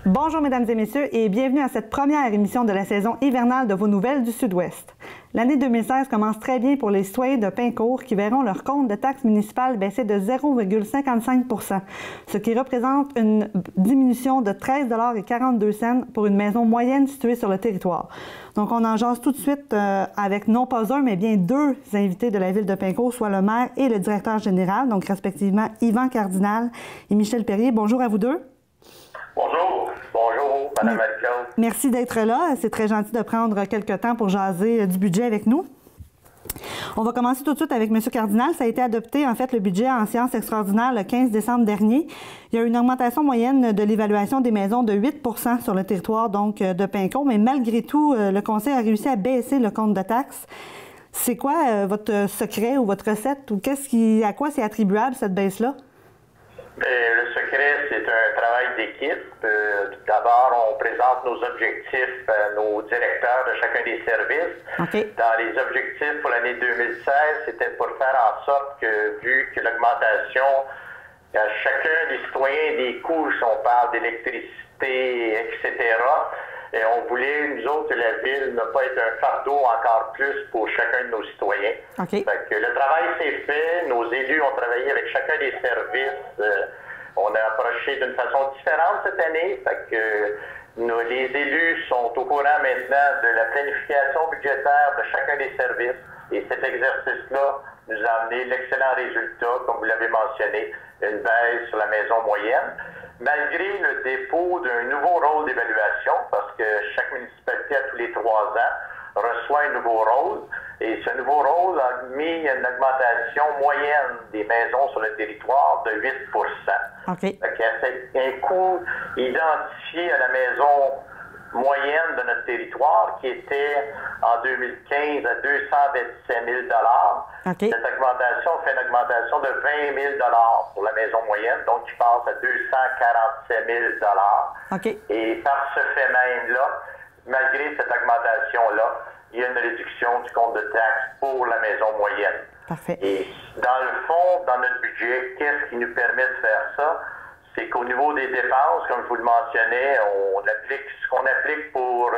Bonjour mesdames et messieurs et bienvenue à cette première émission de la saison hivernale de vos nouvelles du Sud-Ouest. L'année 2016 commence très bien pour les citoyens de Pincourt qui verront leur compte de taxes municipales baisser de 0,55 %, ce qui représente une diminution de 13,42 $ pour une maison moyenne située sur le territoire. Donc on en jase tout de suite avec non pas un mais bien deux invités de la ville de Pincourt, soit le maire et le directeur général, donc respectivement Yvan Cardinal et Michel Perrier. Bonjour à vous deux. Bonjour. Bonjour, Mme Marie-Claude. Merci d'être là. C'est très gentil de prendre quelques temps pour jaser du budget avec nous. On va commencer tout de suite avec M. Cardinal. Ça a été adopté, en fait, le budget en séance extraordinaire le 15 décembre dernier. Il y a une augmentation moyenne de l'évaluation des maisons de 8 % sur le territoire donc de Pincourt, mais malgré tout, le Conseil a réussi à baisser le compte de taxes. C'est quoi votre secret ou votre recette ou à quoi c'est attribuable cette baisse-là? Le secret, c'est un travail d'équipe. D'abord, on présente nos objectifs à nos directeurs de chacun des services. Okay. Dans les objectifs pour l'année 2016, c'était pour faire en sorte que, vu que l'augmentation à chacun des citoyens des coûts, si on parle d'électricité, etc., et on voulait, nous autres, que la ville ne pas être un fardeau encore plus pour chacun de nos citoyens. Okay. Fait que le travail s'est fait. Nos élus ont travaillé avec chacun des services. On a approché d'une façon différente cette année. Fait que les élus sont au courant maintenant de la planification budgétaire de chacun des services. Et cet exercice-là nous a amené l'excellent résultat, comme vous l'avez mentionné, une baisse sur la maison moyenne. Malgré le dépôt d'un nouveau rôle d'évaluation, parce que chaque municipalité, à tous les 3 ans, reçoit un nouveau rôle. Et ce nouveau rôle a mis une augmentation moyenne des maisons sur le territoire de 8 %. Okay. C'est un coût identifié à la maison moyenne de notre territoire qui était en 2015 à 227 000 $. Okay. Cette augmentation fait une augmentation de 20 000 $ pour la maison moyenne, donc qui passe à 247 000 $. Okay. Et par ce fait même-là, malgré cette augmentation-là, il y a une réduction du compte de taxes pour la maison moyenne. Parfait. Et dans le fond, dans notre budget, qu'est-ce qui nous permet de faire ça? C'est qu'au niveau des dépenses, comme je vous le mentionnais, on applique ce qu'on applique pour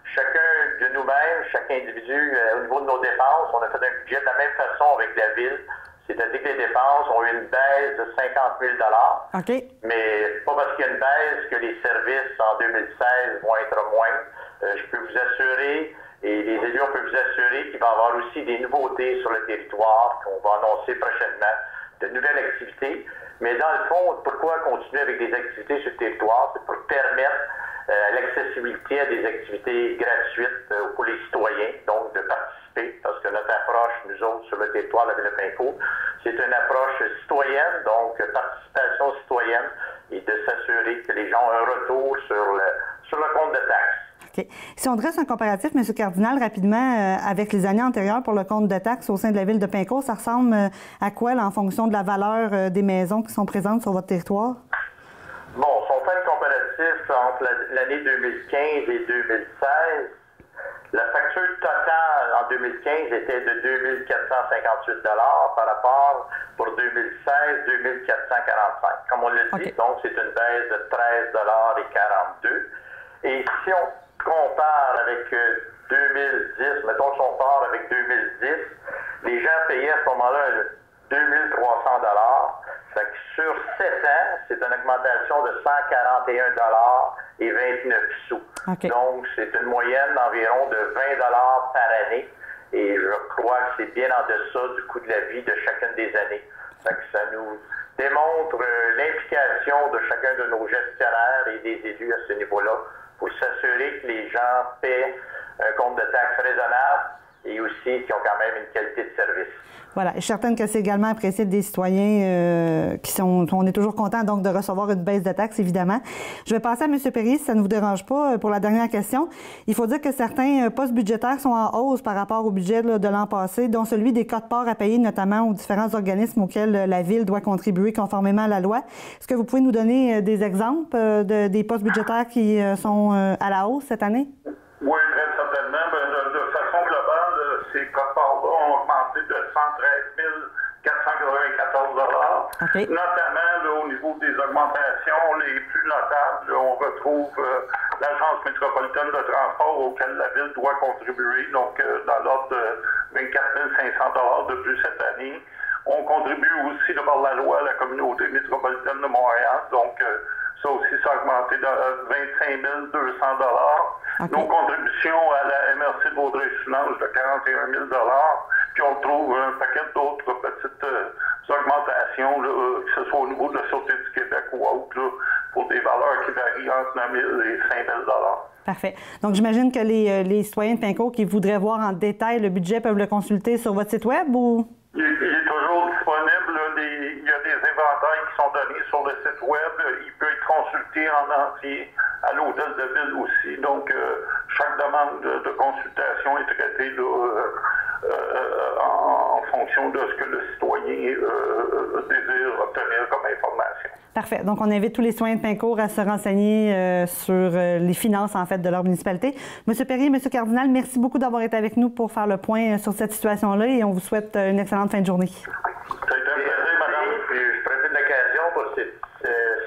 chacun de nous-mêmes, chaque individu, au niveau de nos dépenses. On a fait un budget de la même façon avec la ville. C'est-à-dire que les dépenses ont eu une baisse de 50 000 $. Okay. Mais pas parce qu'il y a une baisse que les services en 2016 vont être moindres. Je peux vous assurer, et les élus peuvent vous assurer qu'il va y avoir aussi des nouveautés sur le territoire qu'on va annoncer prochainement, de nouvelles activités. Mais dans le fond, pourquoi continuer avec des activités sur le territoire? C'est pour permettre l'accessibilité à des activités gratuites pour les citoyens, donc de participer, parce que notre approche, nous autres, sur le territoire de la ville de Pincourt, c'est une approche citoyenne, donc participation citoyenne, et de s'assurer que les gens ont un retour sur le compte de taxes. Okay. Si on dresse un comparatif, M. Cardinal, rapidement, avec les années antérieures pour le compte de taxes au sein de la ville de Pincourt, ça ressemble à quoi là, en fonction de la valeur des maisons qui sont présentes sur votre territoire? Bon, si on fait un comparatif entre l'année 2015 et 2016, la facture totale en 2015 était de 2 458 $ par rapport pour 2016, 2 445. Comme on l'a dit, okay. Donc c'est une baisse de 13,42 $. Et si on compare avec 2010, mettons si on part avec 2010, les gens payaient à ce moment-là 2 300 $. Fait que sur 7 ans, c'est une augmentation de 141 $ et 29 sous. Okay. Donc, c'est une moyenne d'environ de 20 $ par année. Et je crois que c'est bien en deçà du coût de la vie de chacune des années. Fait que ça nous démontre l'implication de chacun de nos gestionnaires et des élus à ce niveau-là pour s'assurer que les gens paient un compte de taxes raisonnable et aussi qui ont quand même une qualité de service. Voilà. Je suis certaine que c'est également apprécié des citoyens on est toujours content donc de recevoir une baisse de taxes, évidemment. Je vais passer à M. Perrier, si ça ne vous dérange pas, pour la dernière question. Il faut dire que certains postes budgétaires sont en hausse par rapport au budget de l'an passé, dont celui des quotes-parts à payer notamment aux différents organismes auxquels la Ville doit contribuer conformément à la loi. Est-ce que vous pouvez nous donner des exemples des postes budgétaires qui sont à la hausse cette année? Oui, très certainement. De façon globale, ces quotes-parts-là ont augmenté de 113 494 $. Okay. Notamment là, au niveau niveau des augmentations, les plus notables, là, on retrouve l'Agence métropolitaine de transport auquel la Ville doit contribuer, donc dans l'ordre de 24 500 $ de plus cette année. On contribue aussi par la loi à la communauté métropolitaine de Montréal, donc ça aussi, ça a augmenté de 25 200 $. Okay. Nos contributions à la MRC de Vaudreuil-Soulanges de 41 000 $. Puis on trouve un paquet d'autres petites augmentations, là, que ce soit au niveau de la Sûreté du Québec ou autre, là, pour des valeurs qui varient entre 9 000 et 5 000 $. Parfait. Donc, j'imagine que les citoyens de Pincourt qui voudraient voir en détail le budget peuvent le consulter sur votre site Web ou? Il est toujours disponible. Là, il y a des inventaires qui sont donnés sur le site Web. Il peut être consulté en entier à l'hôtel de ville aussi. Donc, chaque demande de consultation est traitée là, en fonction de ce que le citoyen désire obtenir comme information. Parfait. Donc, on invite tous les citoyens de Pincourt à se renseigner sur les finances, en fait, de leur municipalité. Monsieur Perrier, Monsieur Cardinal, merci beaucoup d'avoir été avec nous pour faire le point sur cette situation-là et on vous souhaite une excellente fin de journée. Ça a été un plaisir, madame. Puis, je profite de l'occasion pour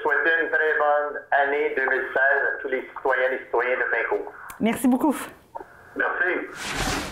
souhaiter une très bonne année 2016 à tous les citoyennes et citoyens de Pincourt. Merci beaucoup. Merci.